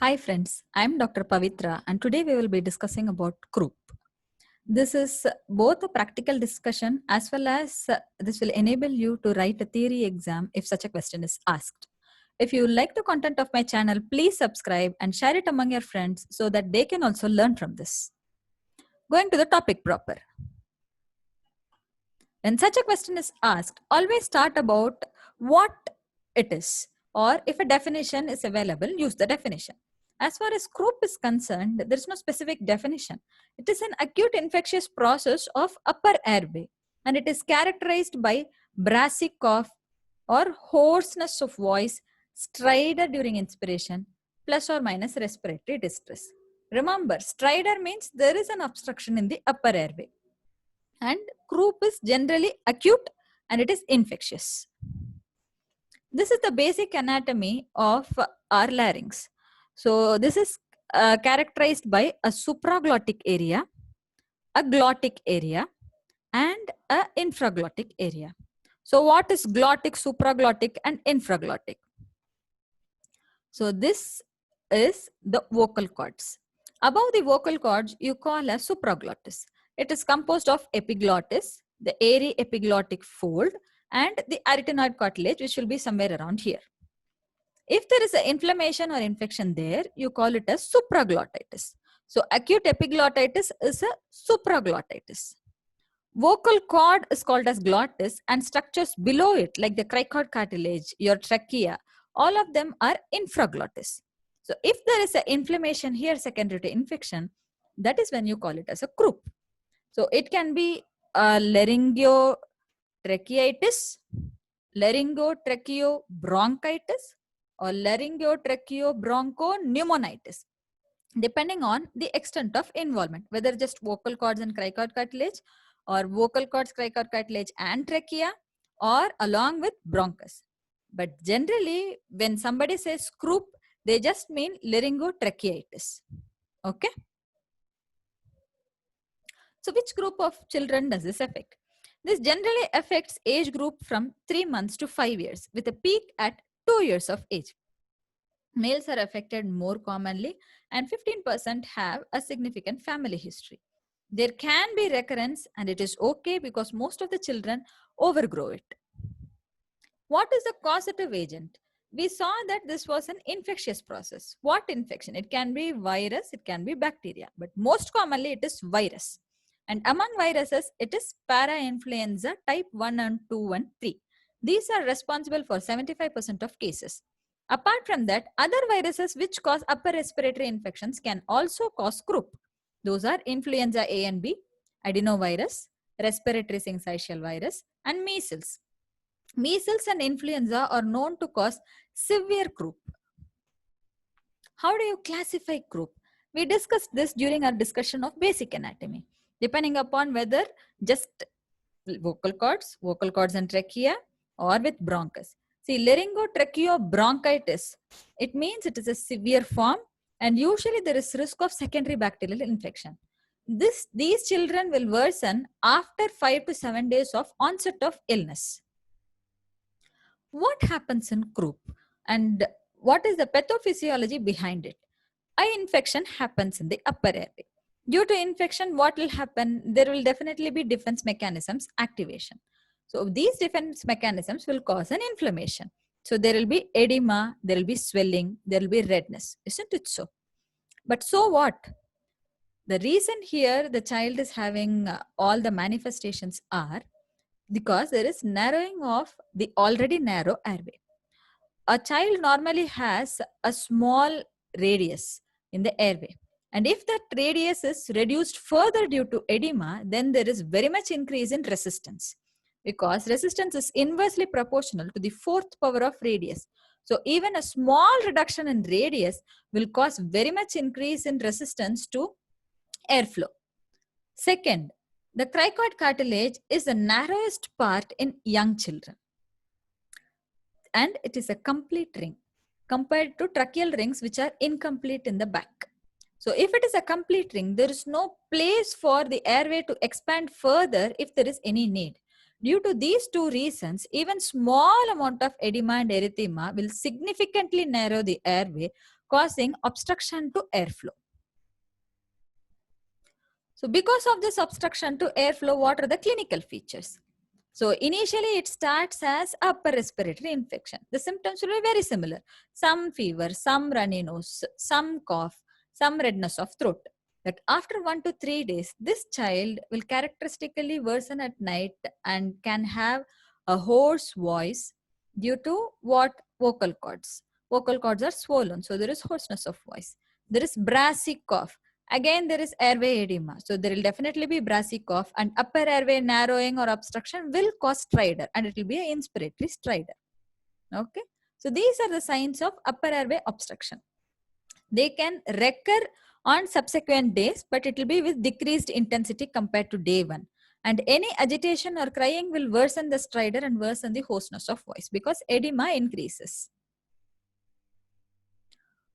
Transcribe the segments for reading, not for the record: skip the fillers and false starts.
Hi friends, I am Dr. Pavitra and today we will be discussing about croup. This is both a practical discussion as well as this will enable you to write a theory exam if such a question is asked. If you like the content of my channel, please subscribe and share it among your friends so that they can also learn from this. Going to the topic proper. When such a question is asked, always start about what it is, or if a definition is available, use the definition. As far as croup is concerned, there is no specific definition. It is an acute infectious process of upper airway, and it is characterized by brassy cough or hoarseness of voice, stridor during inspiration, plus or minus respiratory distress. Remember, stridor means there is an obstruction in the upper airway. And croup is generally acute and it is infectious. This is the basic anatomy of our larynx. So this is characterized by a supraglottic area, a glottic area, and a infraglottic area. So what is glottic, supraglottic, and infraglottic? So this is the vocal cords. Above the vocal cords, you call a supraglottis. It is composed of epiglottis, the airy epiglottic fold, and the arytenoid cartilage, which will be somewhere around here. If there is an inflammation or infection there, you call it as supraglottitis. So acute epiglottitis is a supraglottitis. Vocal cord is called as glottis, and structures below it like the cricoid cartilage, your trachea, all of them are infraglottis. So if there is an inflammation here secondary to infection, that is when you call it as a croup. So it can be laryngotracheitis, laryngotracheobronchitis, or laryngotracheobronchopneumonitis, depending on the extent of involvement, whether just vocal cords and cricoid cartilage, or vocal cords, cricoid cartilage and trachea, or along with bronchus. But generally, when somebody says croup, they just mean laryngotracheitis. Okay. So which group of children does this affect? This generally affects age group from 3 months to 5 years with a peak at 2 years of age. Males are affected more commonly and 15% have a significant family history. There can be recurrence and it is okay because most of the children overgrow it. What is the causative agent? We saw that this was an infectious process. What infection? It can be virus, it can be bacteria, but most commonly it is virus. And among viruses, it is parainfluenza type 1 and 2 and 3. These are responsible for 75% of cases. Apart from that, other viruses which cause upper respiratory infections can also cause croup. Those are influenza A and B, adenovirus, respiratory syncytial virus, and measles. Measles and influenza are known to cause severe croup. How do you classify croup? We discussed this during our discussion of basic anatomy, depending upon whether just vocal cords and trachea, or with bronchus. See, laryngotracheobronchitis, it means it is a severe form and usually there is risk of secondary bacterial infection. These children will worsen after 5 to 7 days of onset of illness. What happens in croup and what is the pathophysiology behind it? Eye infection happens in the upper airway. Due to infection, what will happen? There will definitely be defense mechanisms activation. So these defense mechanisms will cause an inflammation. So there will be edema, there will be swelling, there will be redness. Isn't it so? But so what? The reason here the child is having all the manifestations are because there is narrowing of the already narrow airway. A child normally has a small radius in the airway. And if that radius is reduced further due to edema, then there is very much increase in resistance because resistance is inversely proportional to the fourth power of radius. So even a small reduction in radius will cause very much increase in resistance to airflow. Second, the cricoid cartilage is the narrowest part in young children. And it is a complete ring compared to tracheal rings which are incomplete in the back. So if it is a complete ring, there is no place for the airway to expand further if there is any need. Due to these two reasons, even small amount of edema and erythema will significantly narrow the airway, causing obstruction to airflow. So because of this obstruction to airflow, what are the clinical features? So initially it starts as upper respiratory infection. The symptoms will be very similar. Some fever, some runny nose, some cough, some redness of throat. But after 1 to 3 days, this child will characteristically worsen at night and can have a hoarse voice due to what? Vocal cords. Vocal cords are swollen, so there is hoarseness of voice. There is brassy cough. Again, there is airway edema. So there will definitely be brassy cough, and upper airway narrowing or obstruction will cause stridor, and it will be an inspiratory stridor. Okay. So these are the signs of upper airway obstruction. They can recur on subsequent days, but it will be with decreased intensity compared to day 1. And any agitation or crying will worsen the stridor and worsen the hoarseness of voice because edema increases.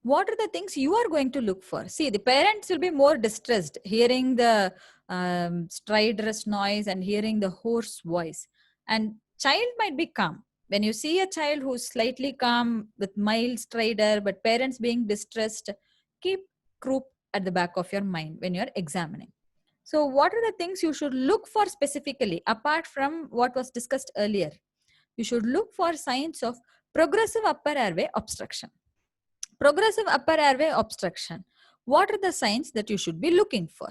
What are the things you are going to look for? See, the parents will be more distressed hearing the stridorous noise and hearing the hoarse voice. And child might be calm. When you see a child who's slightly calm with mild stridor, but parents being distressed, keep croup at the back of your mind when you're examining. So what are the things you should look for specifically apart from what was discussed earlier? You should look for signs of progressive upper airway obstruction. Progressive upper airway obstruction. What are the signs that you should be looking for?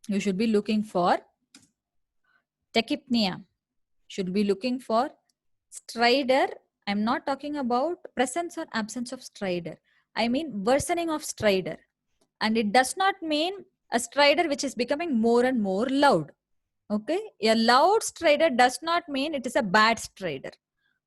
You should be looking for tachypnea. Should be looking for stridor. I'm not talking about presence or absence of stridor. I mean worsening of stridor. And it does not mean a stridor which is becoming more and more loud. Okay? A loud stridor does not mean it is a bad stridor.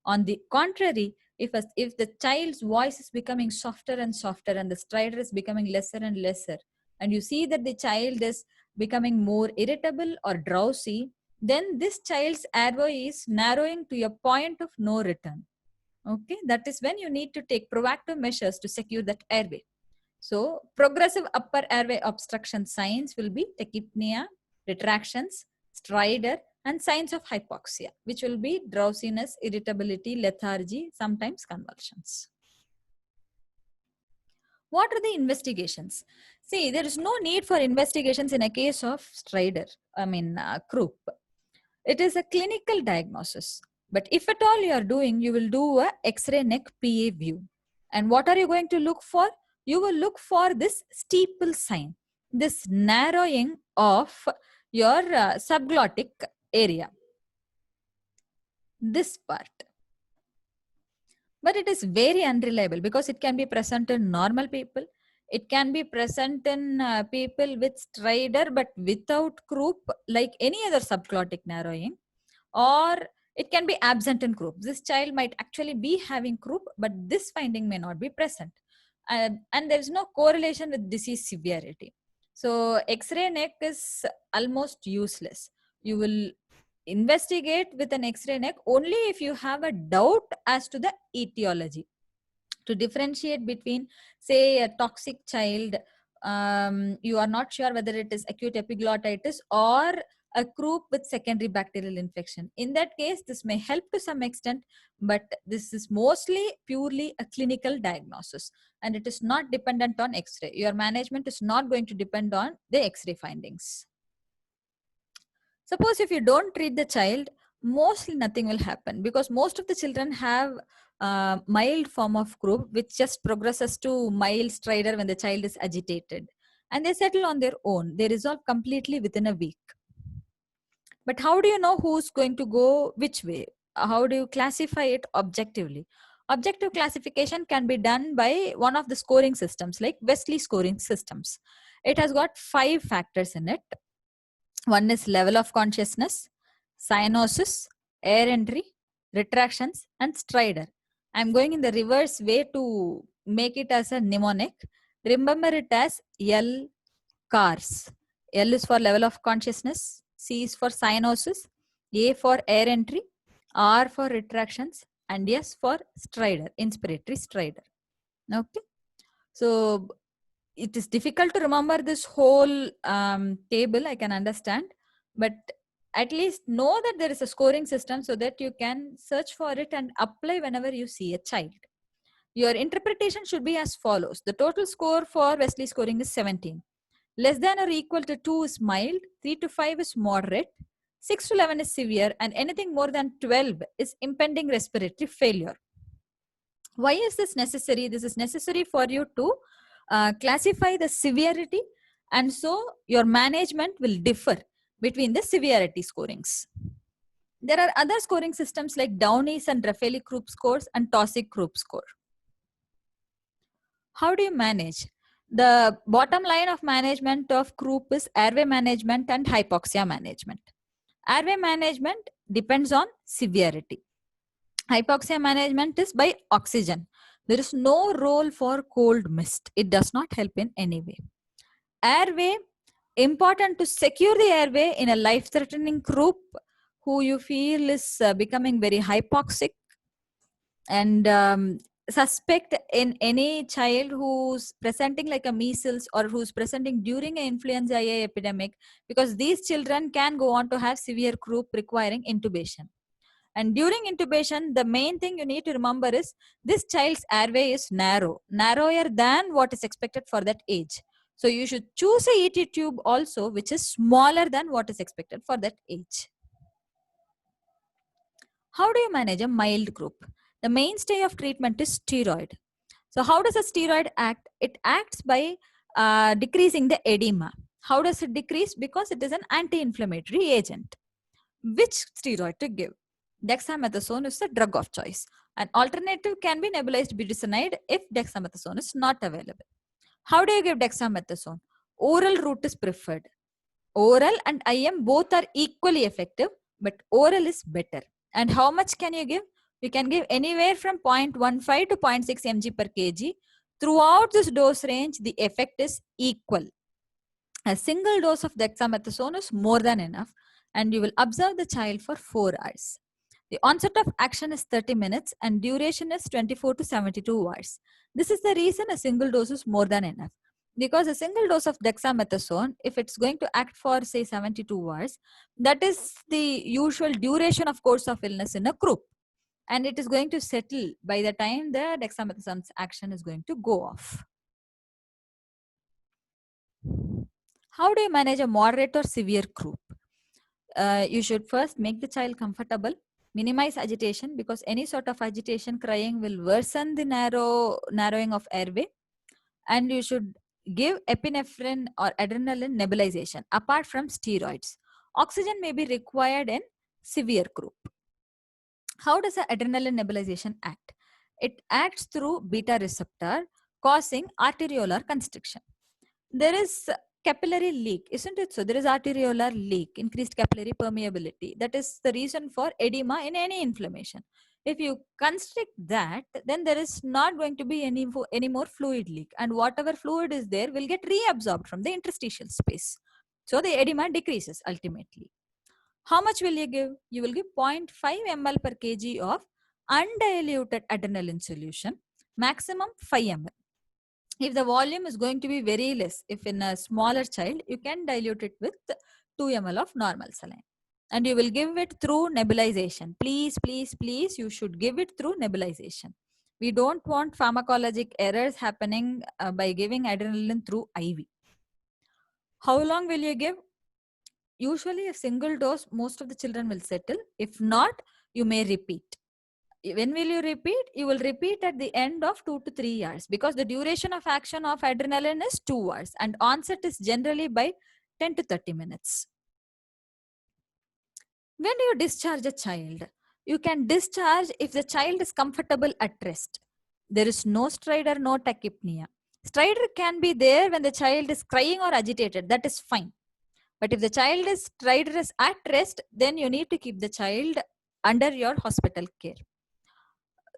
On the contrary, if the child's voice is becoming softer and softer and the stridor is becoming lesser and lesser, and you see that the child is becoming more irritable or drowsy, then this child's airway is narrowing to a point of no return. Okay, that is when you need to take proactive measures to secure that airway. So progressive upper airway obstruction signs will be tachypnea, retractions, stridor, and signs of hypoxia, which will be drowsiness, irritability, lethargy, sometimes convulsions. What are the investigations? See, there is no need for investigations in a case of stridor, croup. It is a clinical diagnosis. But if at all you are doing, you will do a X-ray neck PA view. And what are you going to look for? You will look for this steeple sign, this narrowing of your subglottic area. This part. But it is very unreliable because it can be present in normal people. It can be present in people with stridor but without croup, like any other subglottic narrowing, or it can be absent in croup. This child might actually be having croup, but this finding may not be present. And there is no correlation with disease severity. So X-ray neck is almost useless. You will investigate with an X-ray neck only if you have a doubt as to the etiology. To differentiate between, say, a toxic child, you are not sure whether it is acute epiglottitis or a croup with secondary bacterial infection. In that case, this may help to some extent, but this is mostly purely a clinical diagnosis and it is not dependent on X-ray. Your management is not going to depend on the X-ray findings. Suppose if you don't treat the child, mostly nothing will happen because most of the children have mild form of croup which just progresses to mild stridor when the child is agitated and they settle on their own. They resolve completely within a week. But how do you know who's going to go which way? How do you classify it objectively? Objective classification can be done by one of the scoring systems like Wesley scoring systems. It has got 5 factors in it. One is level of consciousness, cyanosis, air entry, retractions, and stridor. I'm going in the reverse way to make it as a mnemonic. Remember it as L CARS. L is for level of consciousness, C is for cyanosis, A for air entry, R for retractions, and S for stridor, inspiratory stridor. Okay. So it is difficult to remember this whole table, I can understand, but at least know that there is a scoring system so that you can search for it and apply whenever you see a child. Your interpretation should be as follows. The total score for Wesley scoring is 17. Less than or equal to 2 is mild, 3 to 5 is moderate, 6 to 11 is severe, and anything more than 12 is impending respiratory failure. Why is this necessary? This is necessary for you to classify the severity, and so your management will differ between the severity scorings. There are other scoring systems like Downey's and Raffaelli-Krupp scores and Taussig-Krupp score. How do you manage? The bottom line of management of Krupp is airway management and hypoxia management. Airway management depends on severity. Hypoxia management is by oxygen. There is no role for cold mist. It does not help in any way. Airway, important to secure the airway in a life-threatening group who you feel is becoming very hypoxic, and suspect in any child who's presenting like a measles or who's presenting during an influenza A epidemic, because these children can go on to have severe croup requiring intubation. And during intubation, the main thing you need to remember is this child's airway is narrower than what is expected for that age. So you should choose a ET tube also which is smaller than what is expected for that age. How do you manage a mild group? The mainstay of treatment is steroid. So how does a steroid act? It acts by decreasing the edema. How does it decrease? Because it is an anti-inflammatory agent. Which steroid to give? Dexamethasone is the drug of choice. An alternative can be nebulized budesonide if dexamethasone is not available. How do you give dexamethasone? Oral route is preferred. Oral and IM both are equally effective, but oral is better. And how much can you give? You can give anywhere from 0.15 to 0.6 mg per kg. Throughout this dose range, the effect is equal. A single dose of dexamethasone is more than enough, and you will observe the child for 4 hours. The onset of action is 30 minutes and duration is 24 to 72 hours. This is the reason a single dose is more than enough. Because a single dose of dexamethasone, if it's going to act for say 72 hours, that is the usual duration of course of illness in a group. And it is going to settle by the time the dexamethasone's action is going to go off. How do you manage a moderate or severe group? You should first make the child comfortable, minimize agitation, because any sort of agitation, crying will worsen the narrowing of airway. And you should give epinephrine or adrenaline nebulization apart from steroids. Oxygen may be required in severe group. How does the adrenaline nebulization act? It acts through beta receptor, causing arteriolar constriction. There is capillary leak, isn't it? So there is arteriolar leak, increased capillary permeability. That is the reason for edema in any inflammation. If you constrict that, then there is not going to be any more fluid leak, and whatever fluid is there will get reabsorbed from the interstitial space. So the edema decreases ultimately. How much will you give? You will give 0.5 ml per kg of undiluted adrenaline solution, maximum 5 ml. If the volume is going to be very less, if in a smaller child, you can dilute it with 2 ml of normal saline. And you will give it through nebulization. Please, please, please, you should give it through nebulization. We don't want pharmacologic errors happening by giving adrenaline through IV. How long will you give? Usually a single dose, most of the children will settle. If not, you may repeat. When will you repeat? You will repeat at the end of 2 to 3 hours, because the duration of action of adrenaline is 2 hours and onset is generally by 10 to 30 minutes. When do you discharge a child? You can discharge if the child is comfortable at rest. There is no stridor, no tachypnea. Stridor can be there when the child is crying or agitated. That is fine. But if the child is stridorous at rest, then you need to keep the child under your hospital care.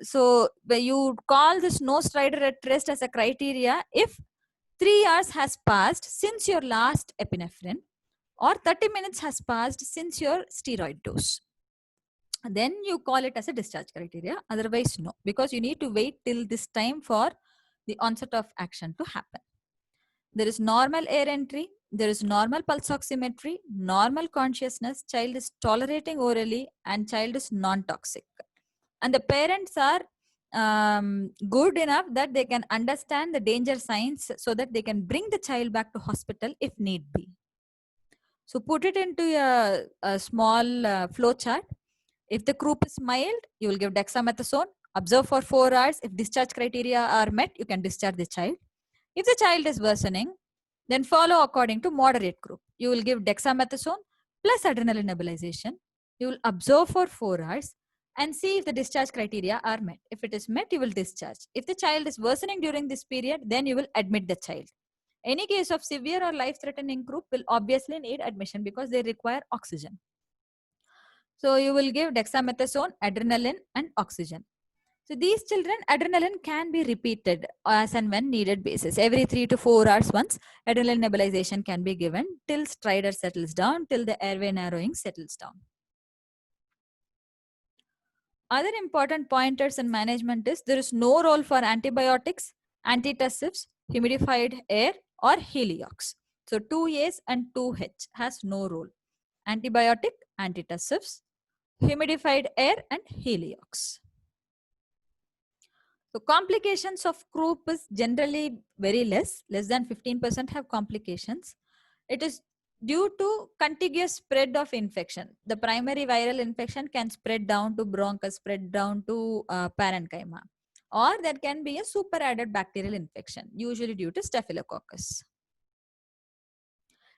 So you call this no stridor at rest as a criteria if 3 hours has passed since your last epinephrine or 30 minutes has passed since your steroid dose. Then you call it as a discharge criteria. Otherwise, no, because you need to wait till this time for the onset of action to happen. There is normal air entry, there is normal pulse oximetry, normal consciousness, child is tolerating orally, and child is non-toxic. And the parents are good enough that they can understand the danger signs so that they can bring the child back to hospital if need be. So put it into a small flow chart. If the croup is mild, you will give dexamethasone. Observe for 4 hours. If discharge criteria are met, you can discharge the child. If the child is worsening, then follow according to moderate group. You will give dexamethasone plus adrenaline nebulization. You will observe for 4 hours and see if the discharge criteria are met. If it is met, you will discharge. If the child is worsening during this period, then you will admit the child. Any case of severe or life-threatening group will obviously need admission because they require oxygen. So you will give dexamethasone, adrenaline, and oxygen. So these children, adrenaline can be repeated as and when needed basis. Every 3 to 4 hours once, adrenaline nebulization can be given till stridor settles down, till the airway narrowing settles down. Other important pointers in management is there is no role for antibiotics, antitussives, humidified air, or heliox. So 2A's and 2H has no role. Antibiotic, antitussives, humidified air, and heliox. So complications of croup is generally very less than 15% have complications. It is due to contiguous spread of infection. The primary viral infection can spread down to bronchus, spread down to parenchyma, or there can be a superadded bacterial infection, usually due to staphylococcus.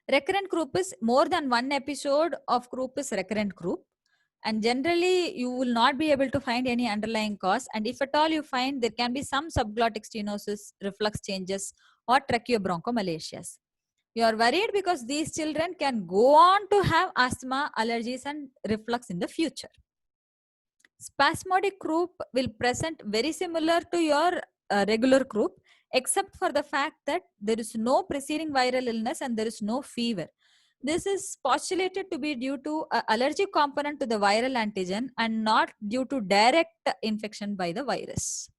Recurrent croup is more than one episode of croup is recurrent croup. And generally, you will not be able to find any underlying cause. And if at all you find, there can be some subglottic stenosis, reflux changes, or tracheobronchomalicious. You are worried because these children can go on to have asthma, allergies, and reflux in the future. Spasmodic croup will present very similar to your regular croup, except for the fact that there is no preceding viral illness and there is no fever. This is postulated to be due to an allergic component to the viral antigen and not due to direct infection by the virus.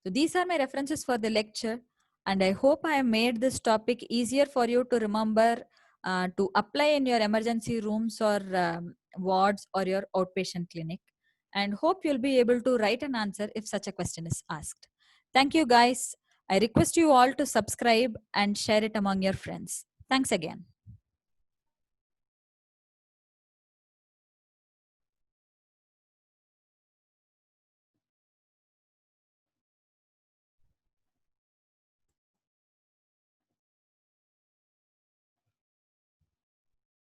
So these are my references for the lecture, and I hope I have made this topic easier for you to remember to apply in your emergency rooms or wards or your outpatient clinic, and hope you'll be able to write an answer if such a question is asked. Thank you guys. I request you all to subscribe and share it among your friends. Thanks again.